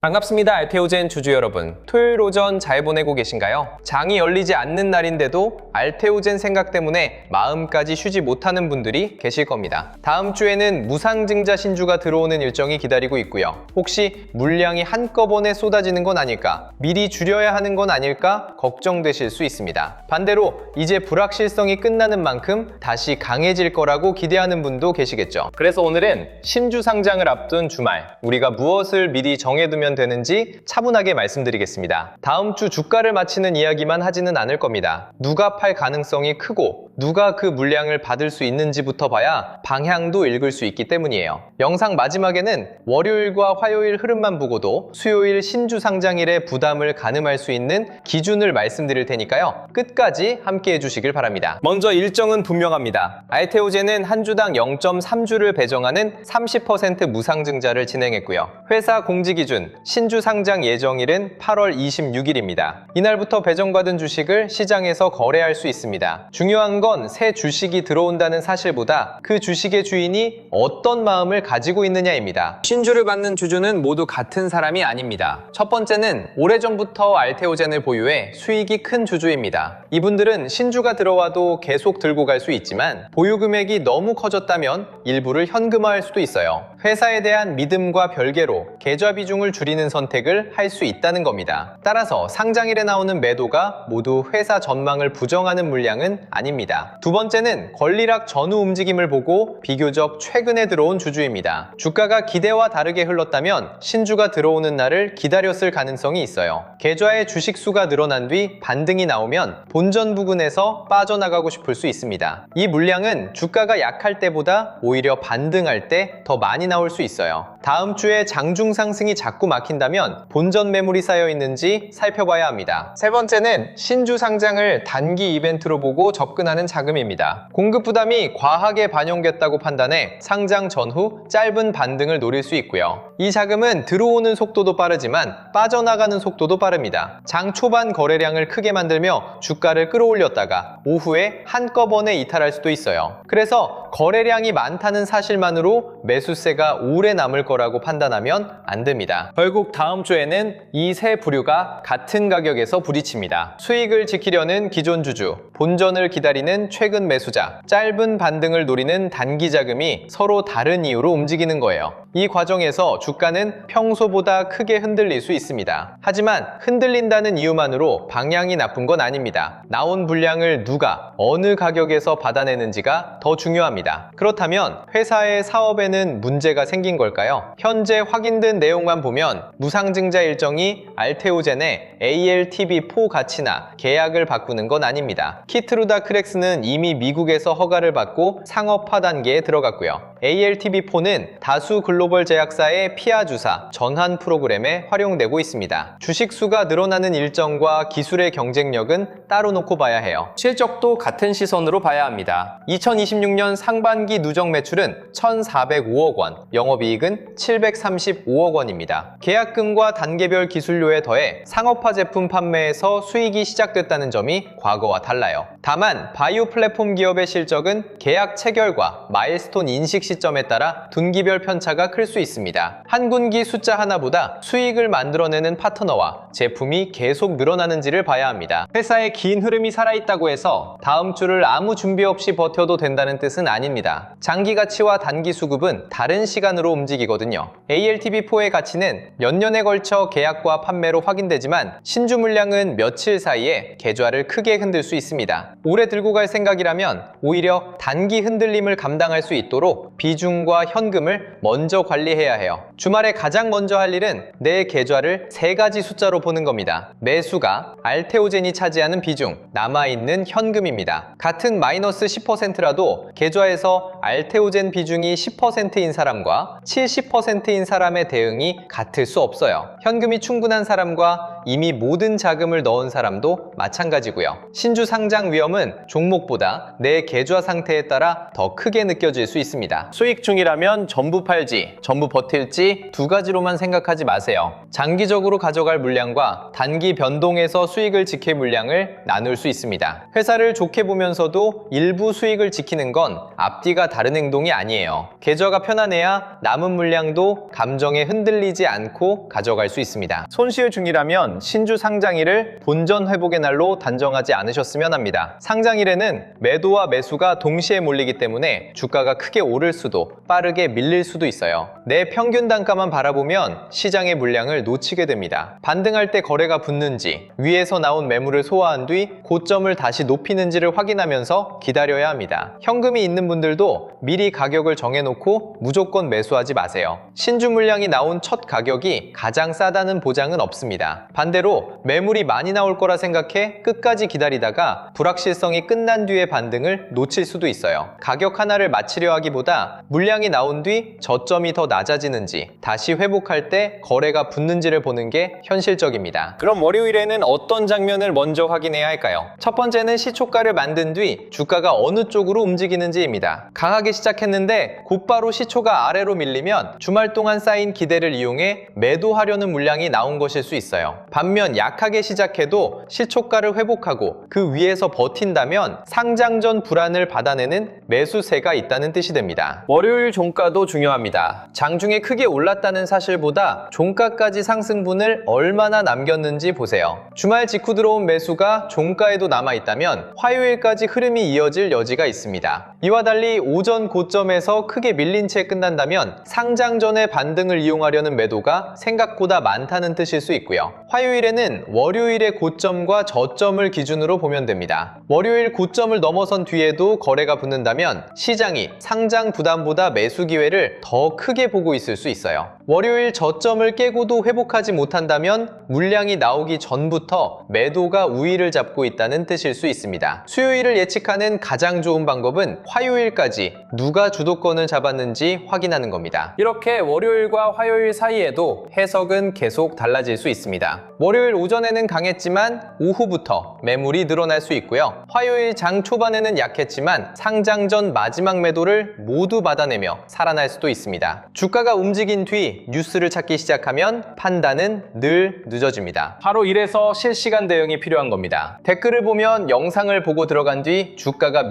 반갑습니다. 알테오젠 주주 여러분. 토요일 오전 잘 보내고 계신가요? 장이 열리지 않는 날인데도 알테오젠 생각 때문에 마음까지 쉬지 못하는 분들이 계실 겁니다. 다음 주에는 무상증자 신주가 들어오는 일정이 기다리고 있고요. 혹시 물량이 한꺼번에 쏟아지는 건 아닐까? 미리 줄여야 하는 건 아닐까? 걱정되실 수 있습니다. 반대로 이제 불확실성이 끝나는 만큼 다시 강해질 거라고 기대하는 분도 계시겠죠. 그래서 오늘은 신주 상장을 앞둔 주말, 우리가 무엇을 미리 정해두면 되는지 차분하게 말씀드리겠습니다. 다음 주 주가를 맞히는 이야기만 하지는 않을 겁니다. 누가 팔 가능성이 크고 누가 그 물량을 받을 수 있는지부터 봐야 방향도 읽을 수 있기 때문이에요. 영상 마지막에는 월요일과 화요일 흐름만 보고도 수요일 신주 상장일의 부담을 가늠할 수 있는 기준을 말씀드릴 테니까요. 끝까지 함께 해주시길 바랍니다. 먼저 일정은 분명합니다. 알테오젠은 한 주당 0.3주를 배정하는 30% 무상증자를 진행했고요. 회사 공지 기준 신주 상장 예정일은 8월 26일입니다. 이날부터 배정받은 주식을 시장에서 거래할 수 있습니다. 중요한 건 새 주식이 들어온다는 사실보다 그 주식의 주인이 어떤 마음을 가지고 있느냐입니다. 신주를 받는 주주는 모두 같은 사람이 아닙니다. 첫 번째는 오래전부터 알테오젠을 보유해 수익이 큰 주주입니다. 이분들은 신주가 들어와도 계속 들고 갈 수 있지만 보유 금액이 너무 커졌다면 일부를 현금화할 수도 있어요. 회사에 대한 믿음과 별개로 계좌 비중을 줄이는 선택을 할 수 있다는 겁니다. 따라서 상장일에 나오는 매도가 모두 회사 전망을 부정하는 물량은 아닙니다. 두 번째는 권리락 전후 움직임을 보고 비교적 최근에 들어온 주주입니다. 주가가 기대와 다르게 흘렀다면 신주가 들어오는 날을 기다렸을 가능성이 있어요. 계좌의 주식 수가 늘어난 뒤 반등이 나오면 본전 부근에서 빠져나가고 싶을 수 있습니다. 이 물량은 주가가 약할 때보다 오히려 반등할 때 더 많이 나올 수 있어요. 다음 주에 장중 상승이 자꾸 막힌다면 본전 매물이 쌓여 있는지 살펴봐야 합니다. 세 번째는 신주 상장을 단기 이벤트로 보고 접근하는 자금입니다. 공급 부담이 과하게 반영됐다고 판단해 상장 전후 짧은 반등을 노릴 수 있고요. 이 자금은 들어오는 속도도 빠르지만 빠져나가는 속도도 빠릅니다. 장 초반 거래량을 크게 만들며 주가를 끌어올렸다가 오후에 한꺼번에 이탈할 수도 있어요. 그래서 거래량이 많다는 사실만으로 매수세가 오래 남을 거라고 판단하면 안 됩니다. 결국 다음 주에는 이 세 부류가 같은 가격에서 부딪힙니다. 수익을 지키려는 기존 주주, 본전을 기다리는 최근 매수자, 짧은 반등을 노리는 단기 자금이 서로 다른 이유로 움직이는 거예요. 이 과정에서 주가는 평소보다 크게 흔들릴 수 있습니다. 하지만 흔들린다는 이유만으로 방향이 나쁜 건 아닙니다. 나온 물량을 누가 어느 가격에서 받아내는지가 더 중요합니다. 그렇다면 회사의 사업에는 문제가 생긴 걸까요? 현재 확인된 내용만 보면 무상증자 일정이 알테오젠의 ALTV4 가치나 계약을 바꾸는 건 아닙니다. 키트루다 크렉스는 이미 미국에서 허가를 받고 상업화 단계에 들어갔고요. ALTV4는 다수 글로벌 제약사의 피하 주사 전환 프로그램에 활용되고 있습니다. 주식 수가 늘어나는 일정과 기술의 경쟁력은 따로 놓고 봐야 해요. 실적도 같은 시선으로 봐야 합니다. 2026년 상반기 누적 매출은 1,405억 원, 영업이익은 735억 원입니다. 계약금과 단계별 기술료에 더해 상업화 제품 판매에서 수익이 시작됐다는 점이 과거와 달라요. 다만 바이오 플랫폼 기업의 실적은 계약 체결과 마일스톤 인식 시점에 따라 분기별 편차가 클 수 있습니다. 한 분기 숫자 하나보다 수익을 만들어내는 파트너와 제품이 계속 늘어나는지를 봐야 합니다. 회사의 긴 흐름이 살아있다고 해서 다음 주를 아무 준비 없이 버텨도 된다는 뜻은 아닙니다. 장기 가치와 단기 수급은 다른 시간으로 움직이거든요. ALTV4의 가치는 몇 년에 걸쳐 계약과 판매로 확인되지만 신주 물량은 며칠 사이에 계좌를 크게 흔들 수 있습니다. 오래 들고 갈 생각이라면 오히려 단기 흔들림을 감당할 수 있도록 비중과 현금을 먼저 관리해야 해요. 주말에 가장 먼저 할 일은 내 계좌를 세 가지 숫자로 보는 겁니다. 매수가, 알테오젠이 차지하는 비중, 남아있는 현금입니다. 같은 마이너스 10%라도 계좌에서 알테오젠 비중이 10%인 사람과 70%인 사람의 대응이 같을 수 없어요. 현금이 충분한 사람과 이미 모든 자금을 넣은 사람도 마찬가지고요. 신주 상장 위험은 종목보다 내 계좌 상태에 따라 더 크게 느껴질 수 있습니다. 수익 중이라면 전부 팔지, 전부 버틸지 두 가지로만 생각하지 마세요. 장기적으로 가져갈 물량과 단기 변동에서 수익을 지킬 물량을 나눌 수 있습니다. 회사를 좋게 보면서도 일부 수익을 지키는 건 앞뒤가 다른 행동이 아니에요. 계좌가 편안해야 남은 물량도 감정에 흔들리지 않고 가져갈 수 있습니다. 손실 중이라면 신주 상장일을 본전 회복의 날로 단정하지 않으셨으면 합니다. 상장일에는 매도와 매수가 동시에 몰리기 때문에 주가가 크게 오를 수도 빠르게 밀릴 수도 있어요. 내 평균 단가만 바라보면 시장의 물량을 놓치게 됩니다. 반등할 때 거래가 붙는지, 위에서 나온 매물을 소화한 뒤 고점을 다시 높이는지를 확인하면서 기다려야 합니다. 현금이 있는 분들도 미리 가격을 정해놓고 무조건 매수하지 마세요. 신주 물량이 나온 첫 가격이 가장 싸다는 보장은 없습니다. 반대로 매물이 많이 나올 거라 생각해 끝까지 기다리다가 불확실성이 끝난 뒤에 반등을 놓칠 수도 있어요. 가격 하나를 맞추려 하기보다 물량이 나온 뒤 저점이 더 낮아지는지, 다시 회복할 때 거래가 붙는지를 보는 게 현실적입니다. 그럼 월요일에는 어떤 장면을 먼저 확인해야 할까요? 첫 번째는 시초가를 만든 뒤 주가가 어느 쪽으로 움직이는지입니다. 강하게 시작했는데 곧바로 시초가 아래로 밀리면 주말 동안 쌓인 기대를 이용해 매도하려는 물량이 나온 것일 수 있어요. 반면 약하게 시작해도 시초가를 회복하고 그 위에서 버틴다면 상장 전 불안을 받아내는 매수세가 있다는 뜻이 됩니다. 월요일 종가도 중요합니다. 장중에 크게 올랐다는 사실보다 종가까지 상승분을 얼마나 남겼는지 보세요. 주말 직후 들어온 매수가 종가에도 남아있다면 화요일까지 흐름이 이어질 여지가 있습니다. 이와 달리 오전 고점에서 크게 밀린 채 끝난다면 상장 전의 반등을 이용하려는 매도가 생각보다 많다는 뜻일 수 있고요. 화요일에는 월요일의 고점과 저점을 기준으로 보면 됩니다. 월요일 고점을 넘어선 뒤에도 거래가 붙는다면 시장이 상장 부담보다 매수 기회를 더 크게 보고 있을 수 있어요. 월요일 저점을 깨고도 회복하지 못한다면 물량이 나오기 전부터 매도가 우위를 잡고 있다는 뜻일 수 있습니다. 수요일을 예측하는 가장 좋은 방법은 화요일까지 누가 주도권을 잡았는지 확인하는 겁니다. 이렇게 월요일과 화요일 사이에도 해석은 계속 달라질 수 있습니다. 월요일 오전에는 강했지만 오후부터 매물이 늘어날 수 있고요. 화요일 장 초반에는 약했지만 상장 전 마지막 매도를 모두 받아내며 살아날 수도 있습니다. 주가가 움직인 뒤 뉴스를 찾기 시작하면 판단은 늘 늦어집니다. 바로 이래서 실시간 대응이 필요한 겁니다. 댓글을 보면 영상을 보고 들어간 뒤 주가가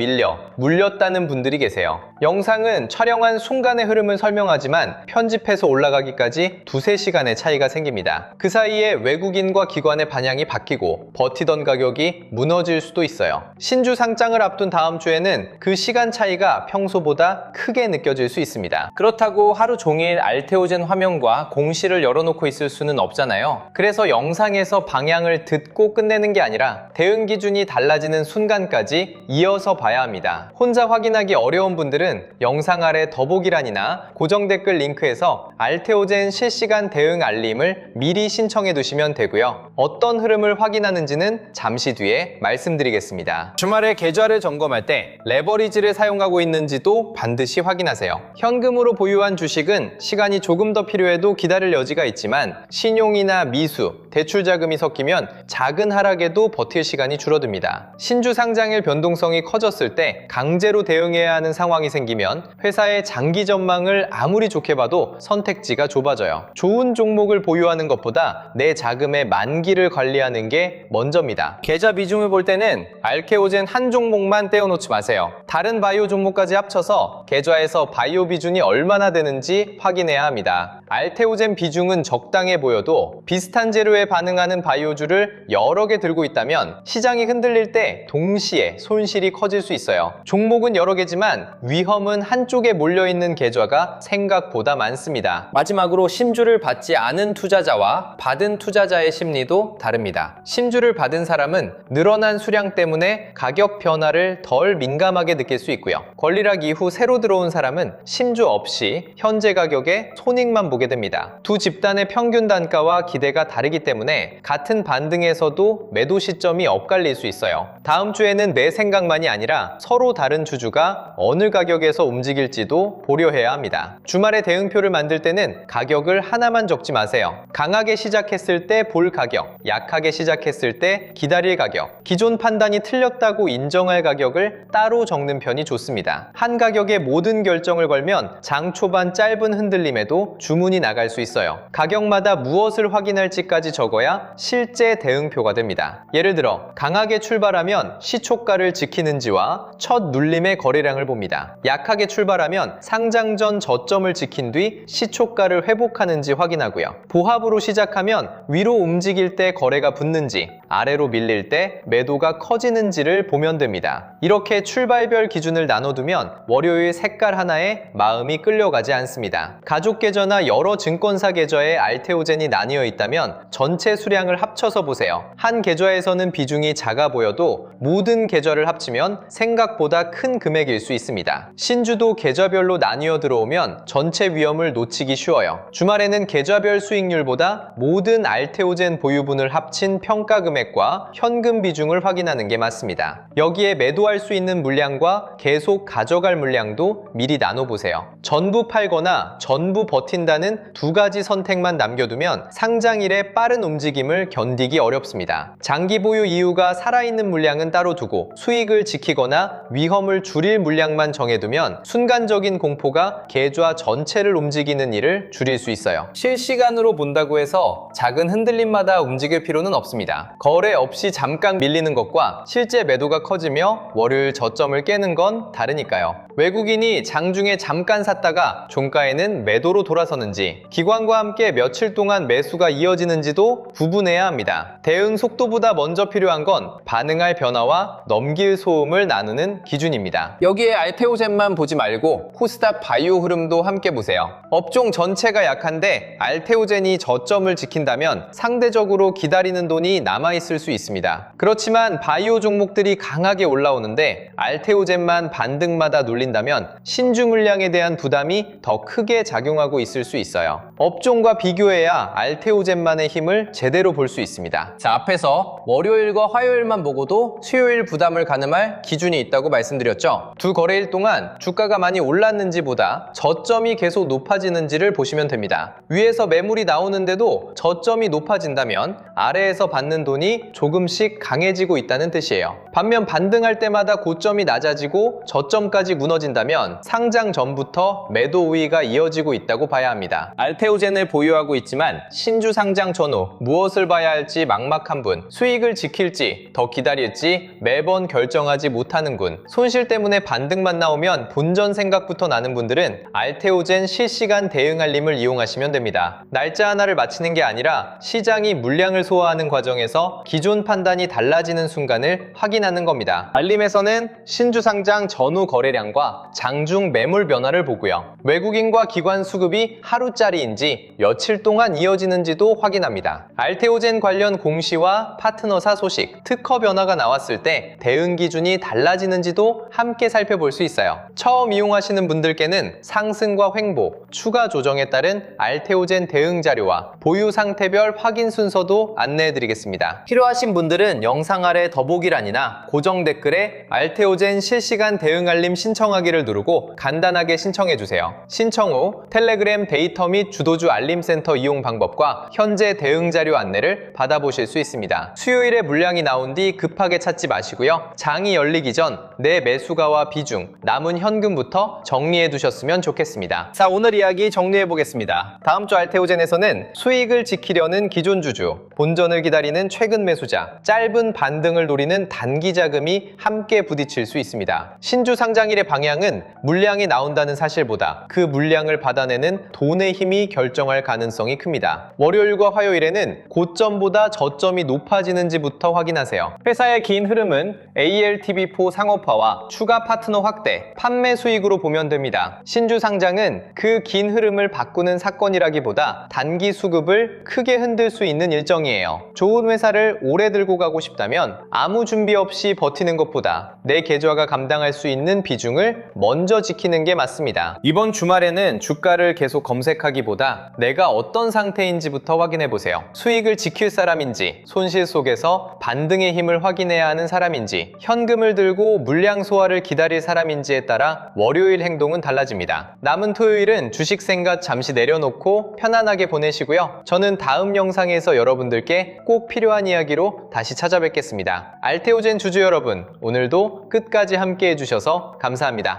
물렸다는 분들이 계세요. 영상은 촬영한 순간의 흐름을 설명하지만 편집해서 올라가기까지 두세 시간의 차이가 생깁니다. 그 사이에 외국인과 기관의 반향이 바뀌고 버티던 가격이 무너질 수도 있어요. 신주 상장을 앞둔 다음 주에는 그 시간 차이가 평소보다 크게 느껴질 수 있습니다. 그렇다고 하루 종일 알테오젠 화면과 공시를 열어놓고 있을 수는 없잖아요. 그래서 영상에서 방향을 듣고 끝내는 게 아니라 대응 기준이 달라지는 순간까지 이어서 봐야 합니다. 혼자 확인하기 어려운 분들은 영상 아래 더보기란이나 고정 댓글 링크에서 알테오젠 실시간 대응 알림을 미리 신청해 두시면 되고요. 어떤 흐름을 확인하는지는 잠시 뒤에 말씀드리겠습니다. 주말에 계좌를 점검할 때 레버리지를 사용하고 있는지도 반드시 확인하세요. 현금으로 보유한 주식은 시간이 조금 더 필요해도 기다릴 여지가 있지만 신용이나 미수, 대출 자금이 섞이면 작은 하락에도 버틸 시간이 줄어듭니다. 신주 상장일 변동성이 커졌을 때 강제로 대응해야 하는 상황이 생기면 회사의 장기 전망을 아무리 좋게 봐도 선택지가 좁아져요. 좋은 종목을 보유하는 것보다 내 자금의 만기를 관리하는 게 먼저입니다. 계좌 비중을 볼 때는 알케오젠 한 종목만 떼어놓지 마세요. 다른 바이오 종목까지 합쳐서 계좌에서 바이오 비중이 얼마나 되는지 확인해야 합니다. 알테오젠 비중은 적당해 보여도 비슷한 재료에 반응하는 바이오주를 여러 개 들고 있다면 시장이 흔들릴 때 동시에 손실이 커질 수 있어요. 종목은 여러 개지만 위험은 한쪽에 몰려있는 계좌가 생각보다 많습니다. 마지막으로 심주를 받지 않은 투자자와 받은 투자자의 심리도 다릅니다. 심주를 받은 사람은 늘어난 수량 때문에 가격 변화를 덜 민감하게 느낄 수 있고요. 권리락 이후 새로 들어온 사람은 심주 없이 현재 가격에 손익만 보게 됩니다. 두 집단의 평균 단가와 기대가 다르기 때문에 같은 반등에서도 매도 시점이 엇갈릴 수 있어요. 다음 주에는 내 생각만이 아니라 서로 다른 주주가 어느 가격에서 움직일지도 고려해야 합니다. 주말에 대응표를 만들 때는 가격을 하나만 적지 마세요. 강하게 시작했을 때 때 볼 가격, 약하게 시작했을 때 기다릴 가격, 기존 판단이 틀렸다고 인정할 가격을 따로 적는 편이 좋습니다. 한 가격에 모든 결정을 걸면 장 초반 짧은 흔들림에도 주문이 나갈 수 있어요. 가격마다 무엇을 확인할지까지 적어야 실제 대응표가 됩니다. 예를 들어 강하게 출발하면 시초가를 지키는지와 첫 눌림의 거래량을 봅니다. 약하게 출발하면 상장 전 저점을 지킨 뒤 시초가를 회복하는지 확인하고요. 보합으로 시작하면 위로 움직일 때 거래가 붙는지, 아래로 밀릴 때 매도가 커지는지를 보면 됩니다. 이렇게 출발별 기준을 나눠두면 월요일 색깔 하나에 마음이 끌려가지 않습니다. 가족 계좌나 여러 증권사 계좌에 알테오젠이 나뉘어 있다면 전체 수량을 합쳐서 보세요. 한 계좌에서는 비중이 작아 보여도 모든 계좌를 합치면 생각보다 큰 금액일 수 있습니다. 신주도 계좌별로 나뉘어 들어오면 전체 위험을 놓치기 쉬워요. 주말에는 계좌별 수익률보다 모든 알테오젠 보유분을 합친 평가 금액과 현금 비중을 확인하는 게 맞습니다. 여기에 매도할 수 있는 물량과 계속 가져갈 물량도 미리 나눠보세요. 전부 팔거나 전부 버틴다는 두 가지 선택만 남겨두면 상장일의 빠른 움직임을 견디기 어렵습니다. 장기 보유 이유가 살아있는 물량은 따로 두고 수익을 지키거나 위험을 줄일 물량만 정해두면 순간적인 공포가 계좌 전체를 움직이는 일을 줄일 수 있어요. 실시간으로 본다고 해서 작은 흔들림마다 움직일 필요는 없습니다. 거래 없이 잠깐 밀리는 것과 실제 매도가 커지며 월요일 저점을 깨는 건 다르니까요. 외국인이 장중에 잠깐 샀다가 종가에는 매도로 돌아서는지, 기관과 함께 며칠 동안 매수가 이어지는지도 구분해야 합니다. 대응 속도보다 먼저 필요한 건 반응할 변화와 넘길 소음을 나누는 기준입니다. 여기에 알테오젠만 보지 말고 코스닥 바이오 흐름도 함께 보세요. 업종 전체가 약한데 알테오젠이 저점을 지킨다면 상대적으로 기다리는 돈이 남아있을 수 있습니다. 그렇지만 바이오 종목들이 강하게 올라오는데 알테오젠만 반등마다 눌린다면 신주 물량에 대한 부담이 더 크게 작용하고 있을 수 있어요. 업종과 비교해야 알테오젠만의 힘을 제대로 볼 수 있습니다. 자, 앞에서 월요일과 화요일만 보고도 수요일 부담을 가늠할 기준이 있다고 말씀드렸죠. 두 거래일 동안 주가가 많이 올랐는지 보다 저점이 계속 높아지는지를 보시면 됩니다. 위에서 매물이 나오는데도 저점이 높아진다면 아래에서 받는 돈이 조금씩 강해지고 있다는 뜻이에요. 반면 반등할 때마다 고점이 낮아지고 저점까지 무너진다면 상장 전부터 매도 우위가 이어지고 있다고 봐야 합니다. 알테오젠을 보유하고 있지만 신주 상장 전후 무엇을 봐야 할지 막막한 분, 수익을 지킬지 더 기다릴지 매번 결정하지 못하는 군, 손실 때문에 반등만 나오면 본전 생각부터 나는 분들은 알테오젠 실시간 대응 알림을 이용하시면 됩니다. 날짜 하나를 맞히는 게 아니라 시장이 물량을 소화하는 과정에서 기존 판단이 달라지는 순간을 확인하는 겁니다. 알림에서는 신주 상장 전후 거래량과 장중 매물 변화를 보고요. 외국인과 기관 수급이 하루짜리인지 며칠 동안 이어지는지도 확인합니다. 알테오젠 관련 공시와 파트너사 소식, 특허 변화가 나왔을 때 대응 기준이 달라지는지도 함께 살펴볼 수 있어요. 처음 이용하시는 분들께는 상승과 횡보, 추가 조정에 따른 알테오젠 대응 자료와 보유 상태별 확인 순서도 안내해드리겠습니다. 필요하신 분들은 영상 아래 더보기란이나 고정 댓글에 알테오젠 실시간 대응 알림 신청하기를 누르고 간단하게 신청해주세요. 신청 후 텔레그램 데이터 및 주도주 알림센터 이용 방법과 현재 대응 자료 안내를 받아보실 수 있습니다. 수요일에 물량이 나온 뒤 급하게 찾지 마시고요. 장이 열리기 전 내 매수가와 비중, 남은 현금부터 정리해 두셨으면 좋겠습니다. 자, 오늘 이야기 정리해 보겠습니다. 다음 주 알테오젠에서는 수익을 지키려는 기존 주주, 본전을 기다리는 최근 매수자, 짧은 반등을 노리는 단기 자금이 함께 부딪힐 수 있습니다. 신주 상장일의 방향은 물량이 나온다는 사실보다 그 물량을 받아내는 돈의 힘이 결정할 가능성이 큽니다. 월요일과 화요일에는 고점보다 저점이 높아지는지부터 확인하세요. 회사의 긴 흐름은 ALTV4 상업화와 추가 파트너 확대, 판매 수익으로 보면 됩니다. 신주 상장은 그 긴 흐름을 바꾸는 사건이라기보다 단기 수급을 크게 흔들 수 있는 일정이에요. 좋은 회사를 오래 들고 가고 싶다면 아무 준비 없이 버티는 것보다 내 계좌가 감당할 수 있는 비중을 먼저 지키는 게 맞습니다. 이번 주말에는 주가를 계속 검색하기보다 있으니까 내가 어떤 상태인지부터 확인해 보세요. 수익을 지킬 사람인지, 손실 속에서 반등의 힘을 확인해야 하는 사람인지, 현금을 들고 물량 소화를 기다릴 사람인지에 따라 월요일 행동은 달라집니다. 남은 토요일은 주식 생각 잠시 내려놓고 편안하게 보내시고요. 저는 다음 영상에서 여러분들께 꼭 필요한 이야기로 다시 찾아뵙겠습니다. 알테오젠 주주 여러분, 오늘도 끝까지 함께 해주셔서 감사합니다.